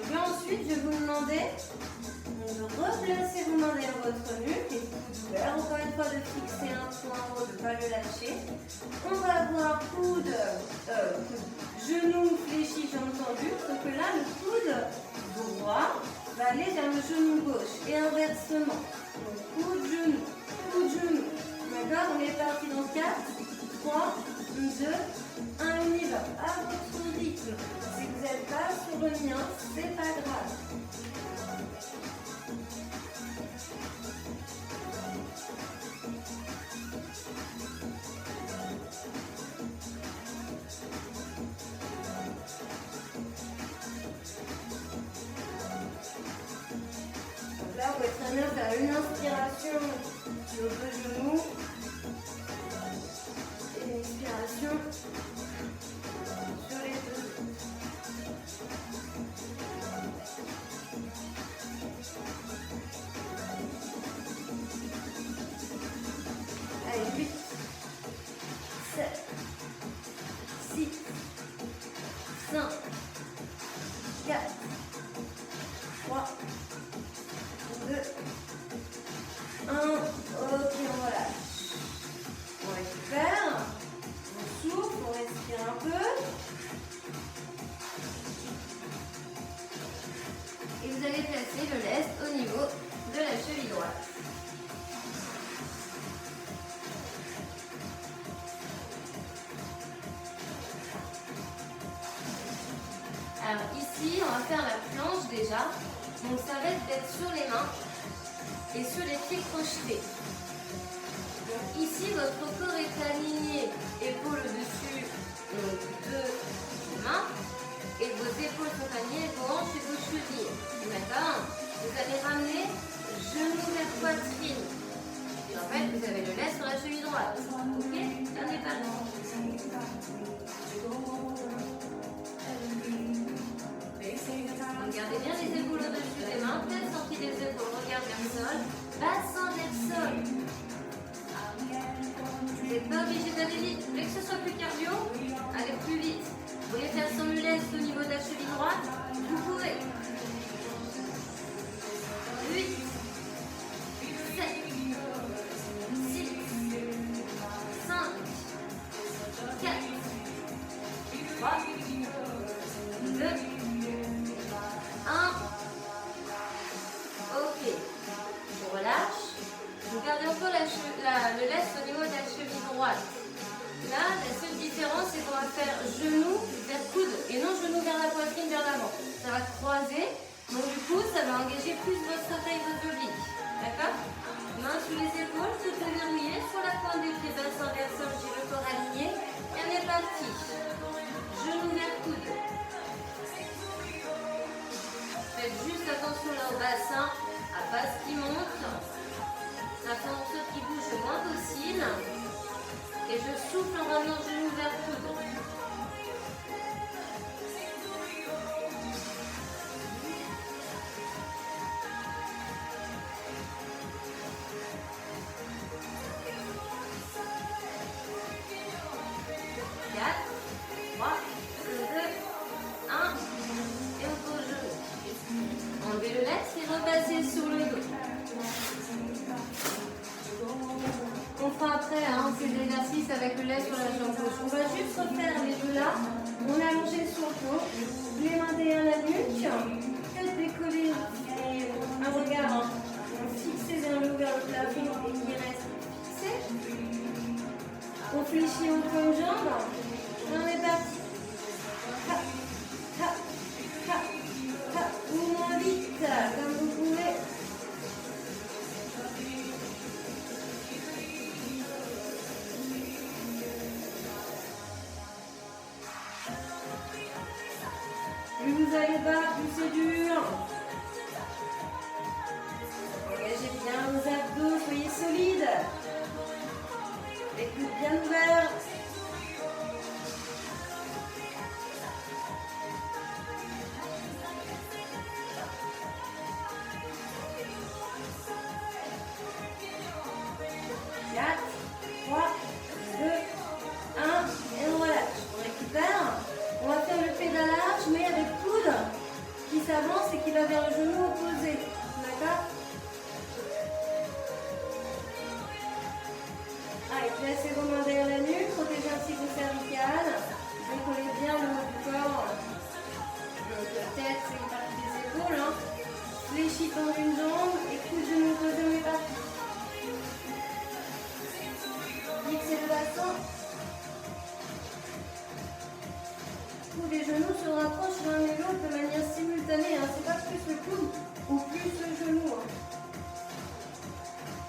Et ensuite, je vais vous demander de replacer vos mains derrière votre nuque, les coudes ouverts. Encore une fois, de fixer un point en haut, de ne pas le lâcher. On va avoir genou fléchi, jambes tendues. Sauf que là, le coude droit va aller vers le genou gauche et inversement. Donc, coude, genou. D'accord? On est parti dans 4, 3, 2, 1, on y va. À votre rythme. Si vous n'êtes pas sur le mien, c'est pas grave. Donc là, vous pouvez très bien faire une inspiration sur le genou et une expiration sur les deux. Allez, 8, 7, 6, 5, 4, 3, 2, 1. Ok, on relâche. On récupère. On souffle, on respire un peu. Et vous allez placer le lest au niveau de la cheville droite. Alors ici, on va faire la planche déjà. Donc ça va être d'être sur les mains et sur les pieds crochetés. Donc ici, votre corps est aligné, épaules au-dessus de vos mains. Et vos épaules sont alignées, vos hanches et vos chevilles. D'accord? Vous allez ramener genou vers poitrine. Et en fait, vous avez le lest sur la cheville droite. Ok? Dernier ballon. Regardez bien les épaules au-dessus des mains, tête sortie des épaules, regard vers le sol, bassin vers le sol. Vous n'êtes pas obligé d'aller vite, dès que ce soit plus cardio, allez plus vite. Vous voulez faire son lest au niveau de la cheville droite, vous pouvez. 8, 7, 6, 5, 4, 3, 2, 1. Ok. On relâche. Vous gardez encore le lest au niveau de la cheville droite. Là, la seule différence, c'est qu'on va faire genou vers coude et non genou vers la poitrine, vers l'avant. Ça va croiser. Donc du coup, ça va engager plus votre taille, votre oblique. D'accord? Main sous les épaules, tout verrouillé. Sur la pointe des pieds, bassin vers le sol, j'ai le corps aligné. Et on est parti. Genou vers coude. Faites juste attention là au bassin, à pas ce qui monte. Ça fait en sorte qu'il bouge le moins possible. Et je souffle en ramenant le genou vers le coude. avec le lait sur la jambe gauche. On va juste refaire les deux là. On est allongé sur le dos, les mains derrière la nuque, tête décollée, un regard fixé vers le plafond et qui reste fixé. On fléchit au point de jambe. On est parti. Ha, ha, ha, ha. Ou moins vite, comme vous pouvez. Plus vous allez bas, plus c'est dur. Engagez bien vos abdos, soyez solides. Les coudes bien ouverts. Avance et qui va vers le genou opposé. D'accord? Allez, placez vos mains derrière la nuque, protégez un petit peu cervical. Décollez bien le haut du corps. Donc la tête, c'est une partie des épaules. Hein. Fléchis dans une jambe et coup de genou opposé, on est parti. Fixez le bassin. Les genoux se rapprochent l'un et l'autre de manière simultanée. Hein. C'est pas plus le coude ou plus le genou. Hein.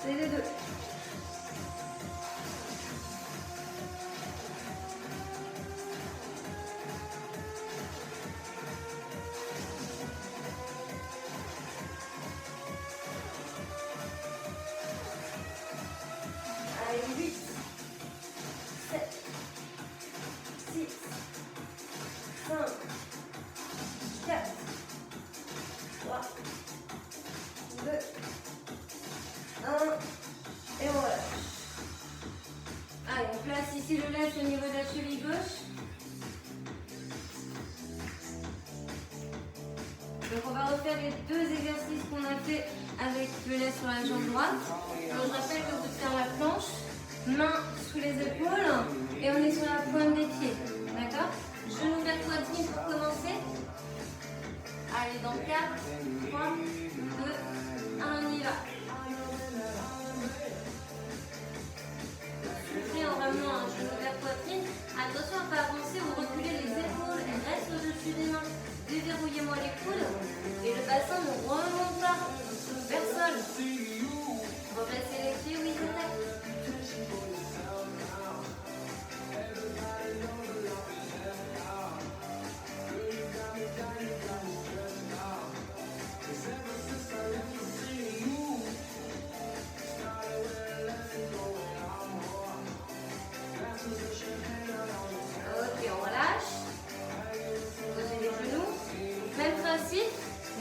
C'est les deux. Allez, 8, 7, 6, 5, 4, 3, 2, 1, et on relâche. Allez, on place ici le lest au niveau de la cheville gauche. Donc on va refaire les deux exercices qu'on a fait avec le lest sur la jambe droite. Donc je rappelle que vous faites la planche, main sous les épaules et on est sur la pointe des pieds. D'accord? Genou vers poitrine pour commencer. Allez, dans 4, 3, 2, 1, on y va. Soufflez en ramenant un genou vers poitrine. Attention à ne pas avancer ou reculer les épaules. Elles restent au-dessus des mains. Déverrouillez-moi les coudes. Et le bassin ne remonte pas vers le sol. Replacez les pieds, oui, c'est ça.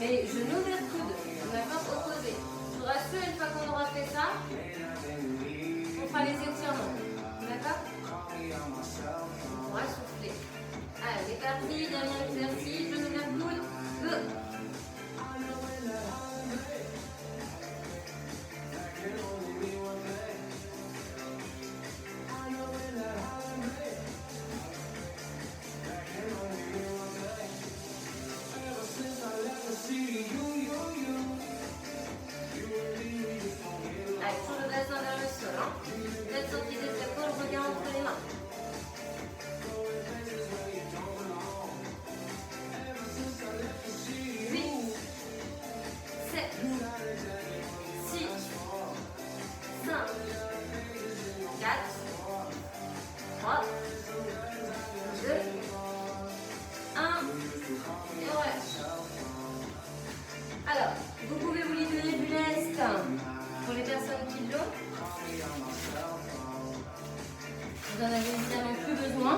Mais genoux vers coude, d'accord, opposé. Je vous rassure, une fois qu'on aura fait ça, on fera les étirements, d'accord? On va souffler. Allez, c'est parti, dernier exercice, genoux vers coude, go! Alors, vous pouvez vous libérer du lest pour les personnes qui l'ont. Vous en avez évidemment plus besoin.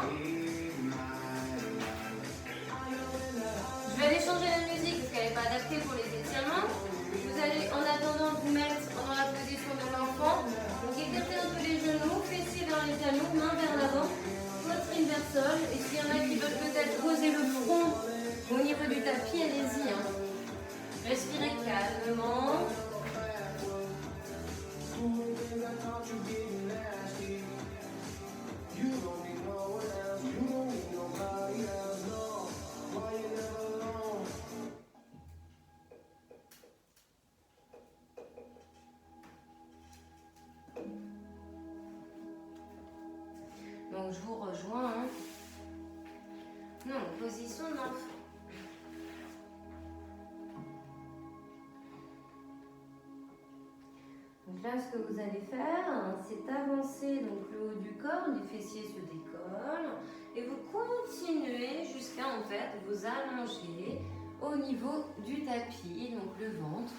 Je vais aller changer la musique parce qu'elle n'est pas adaptée pour les étirements. Vous allez en attendant vous mettre dans la position de l'enfant. Donc écartez un peu les genoux, fessiers vers les talons, main vers l'avant, poitrine vers le sol. Et s'il y en a qui veulent peut-être poser le front au niveau du tapis, allez-y. Hein. Respirez calmement. Donc je vous rejoins. Hein. Non, position de l'enfant. Donc là, ce que vous allez faire, c'est avancer donc, le haut du corps, les fessiers se décollent et vous continuez jusqu'à en fait vous allonger au niveau du tapis, donc le ventre,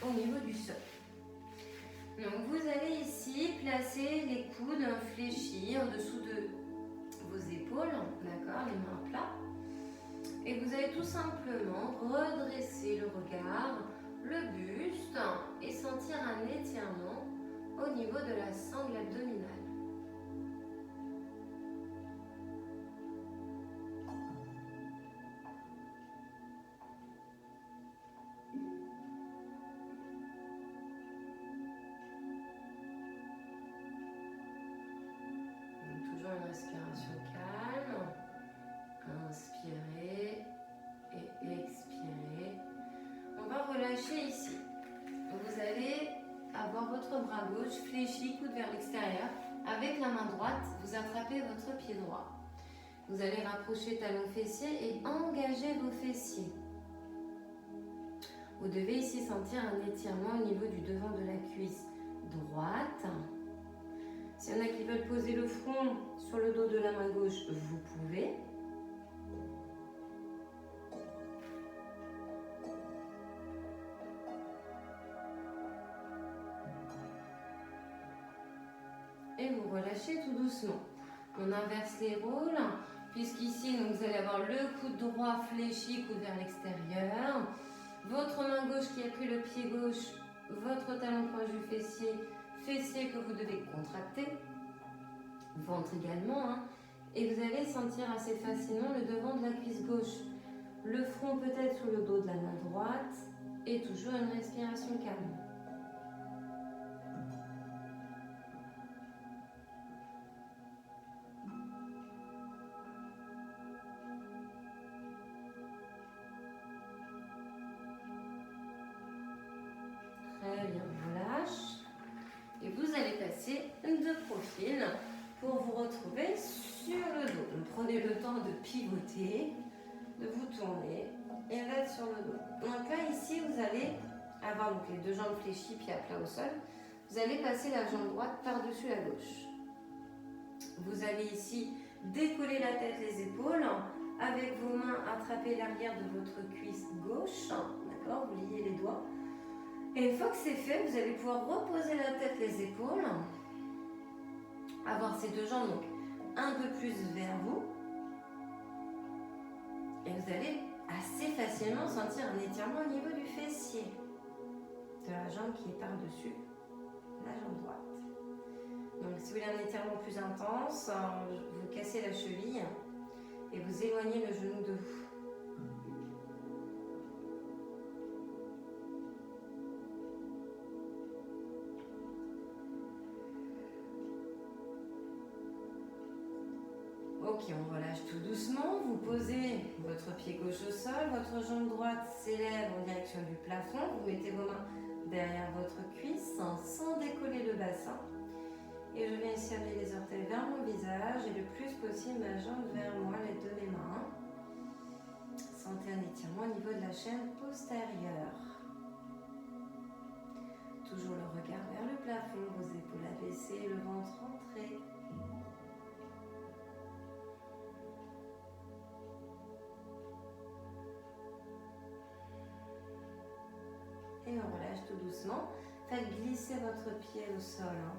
au niveau du sol. Donc vous allez ici placer les coudes fléchis en dessous de vos épaules, d'accord, les mains à plat. Et vous allez tout simplement redresser le regard, le buste et sentir un étirement au niveau de la sangle abdominale. Donc, toujours une respiration calme. Inspirez et expirez. On va relâcher ici. Vous allez avoir votre bras gauche fléchi, coude vers l'extérieur. Avec la main droite, vous attrapez votre pied droit. Vous allez rapprocher talons fessiers et engager vos fessiers. Vous devez ici sentir un étirement au niveau du devant de la cuisse droite. S'il y en a qui veulent poser le front sur le dos de la main gauche, vous pouvez. Et vous relâchez tout doucement. On inverse les rôles, puisqu'ici vous allez avoir le coude droit fléchi, coude vers l'extérieur. Votre main gauche qui a pris le pied gauche, votre talon proche du fessier, fessier que vous devez contracter, ventre également. Hein. Et vous allez sentir assez facilement le devant de la cuisse gauche. Le front peut-être sur le dos de la main droite et toujours une respiration calme. Très bien, on lâche. Et vous allez passer de profil pour vous retrouver sur le dos. Donc, prenez le temps de pivoter, de vous tourner et d'être sur le dos. Donc là, ici, vous allez avoir donc, les deux jambes fléchies, pieds à plat au sol. Vous allez passer la jambe droite par-dessus la gauche. Vous allez ici décoller la tête, les épaules. Avec vos mains, attraper l'arrière de votre cuisse gauche. D'accord, vous liez les doigts. Et une fois que c'est fait, vous allez pouvoir reposer la tête, les épaules, avoir ces deux jambes donc un peu plus vers vous. Et vous allez assez facilement sentir un étirement au niveau du fessier, de la jambe qui est par-dessus la jambe droite. Donc si vous voulez un étirement plus intense, vous cassez la cheville et vous éloignez le genou de vous. Ok, on relâche tout doucement. Vous posez votre pied gauche au sol, votre jambe droite s'élève en direction du plafond. Vous mettez vos mains derrière votre cuisse sans décoller le bassin. Et je viens ici amener les orteils vers mon visage et le plus possible ma jambe vers moi, les deux mes mains. Sentez un étirement au niveau de la chaîne postérieure. Toujours le regard vers le plafond, vos épaules abaissées, le ventre rentré. Et on relâche tout doucement. Faites glisser votre pied au sol. Hein.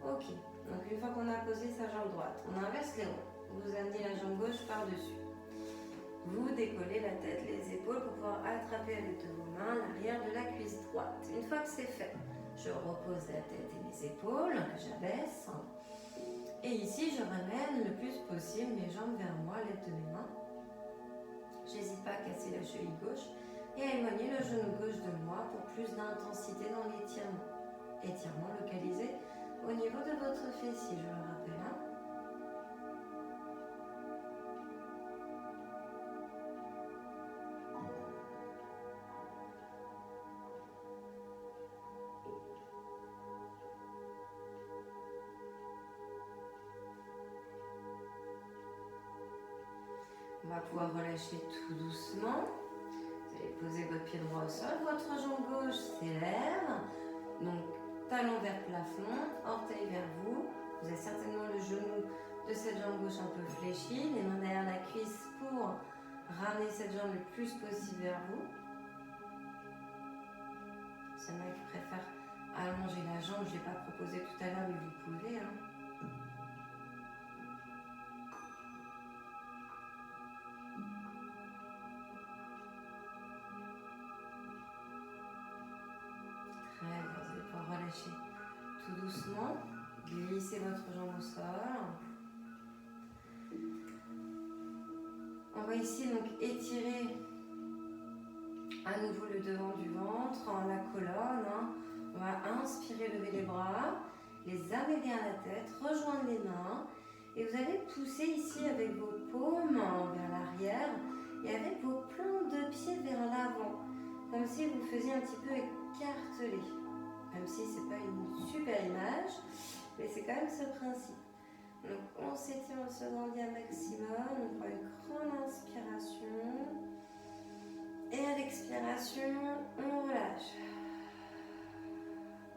Ok, donc une fois qu'on a posé sa jambe droite, on inverse les roues. Vous amenez la jambe gauche par-dessus. Vous décollez la tête, les épaules pour pouvoir attraper avec de vos mains l'arrière de la cuisse droite. Une fois que c'est fait, je repose la tête et les épaules, que j'abaisse. Et ici, je ramène le plus possible mes jambes vers moi, l'aide de mes mains. J'hésite pas à casser la cheville gauche et à éloigner le genou gauche de moi pour plus d'intensité dans l'étirement. Étirement localisé au niveau de votre fessier, je le rappelle. Hein. On va pouvoir relâcher tout doucement. Vous allez poser votre pied droit au sol, votre jambe gauche s'élève. Donc, talon vers plafond, orteil vers vous. Vous avez certainement le genou de cette jambe gauche un peu fléchi, les mains derrière la cuisse pour ramener cette jambe le plus possible vers vous. S'il y en a qui préfèrent allonger la jambe, je ne l'ai pas proposé tout à l'heure, mais vous pouvez. Très bien, vous allez pouvoir relâcher tout doucement, glissez votre jambe au sol. On va ici donc étirer à nouveau le devant du ventre, la colonne. On va inspirer, lever les bras, les amener derrière la tête, rejoindre les mains. Et vous allez pousser ici avec vos paumes vers l'arrière et avec vos plantes de pied vers l'avant. Comme si vous faisiez un petit peu écarteler. Même si ce n'est pas une super image, mais c'est quand même ce principe. Donc on s'étire, on se grandit un maximum, on prend une grande inspiration et à l'expiration on relâche.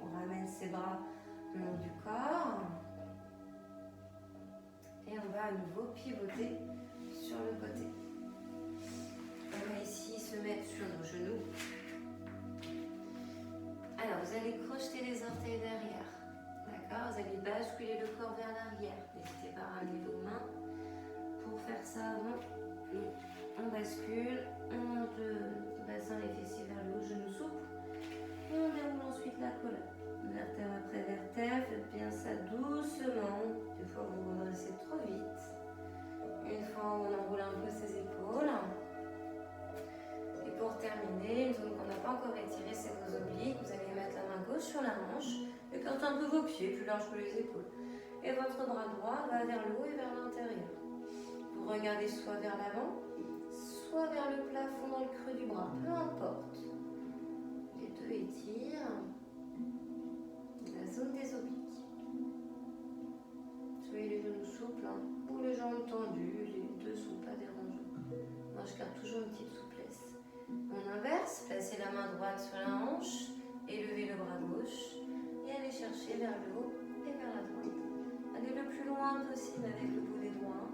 On ramène ses bras le long du corps et on va à nouveau pivoter sur le côté. On va ici se mettre sur nos genoux. Alors vous allez crocheter les orteils derrière. D'accord, vous allez basculer le corps vers l'arrière. N'hésitez pas à ramener vos mains. Pour faire ça, on bascule, on monte le bassin et les fessiers vers le haut, genoux souples. Et on déroule ensuite la colonne. Vertèbre après vertèbre, faites bien ça doucement. Des fois vous vous redressez trop vite. Une fois on enroule un peu ses épaules. Et pour terminer, une zone qu'on n'a pas encore étirée, c'est vos obliques. Vous allez mettre la main gauche sur la hanche. Écartez un peu vos pieds, plus large que les épaules. Et votre bras droit va vers le haut et vers l'intérieur. Vous regardez soit vers l'avant, soit vers le plafond dans le creux du bras, peu importe. Les deux étirent la zone des obliques. Soyez les genoux souples ou les jambes tendues, les deux ne sont pas dérangeants. Moi je garde toujours une petite souplesse. On inverse, placez la main droite sur la hanche, élevez le bras gauche. Et allez chercher vers le haut et vers la droite. Allez le plus loin possible avec le bout des doigts.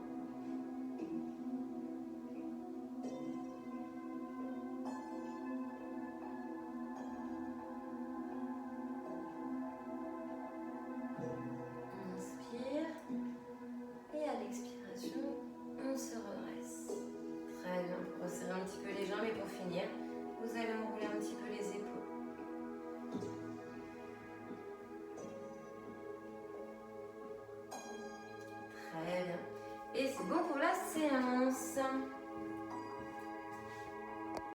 On inspire et à l'expiration, on se redresse. Très bien, pour resserrer un petit peu les jambes et pour finir, vous allez enrouler un petit peu les épaules. Très bien. Et c'est bon pour la séance.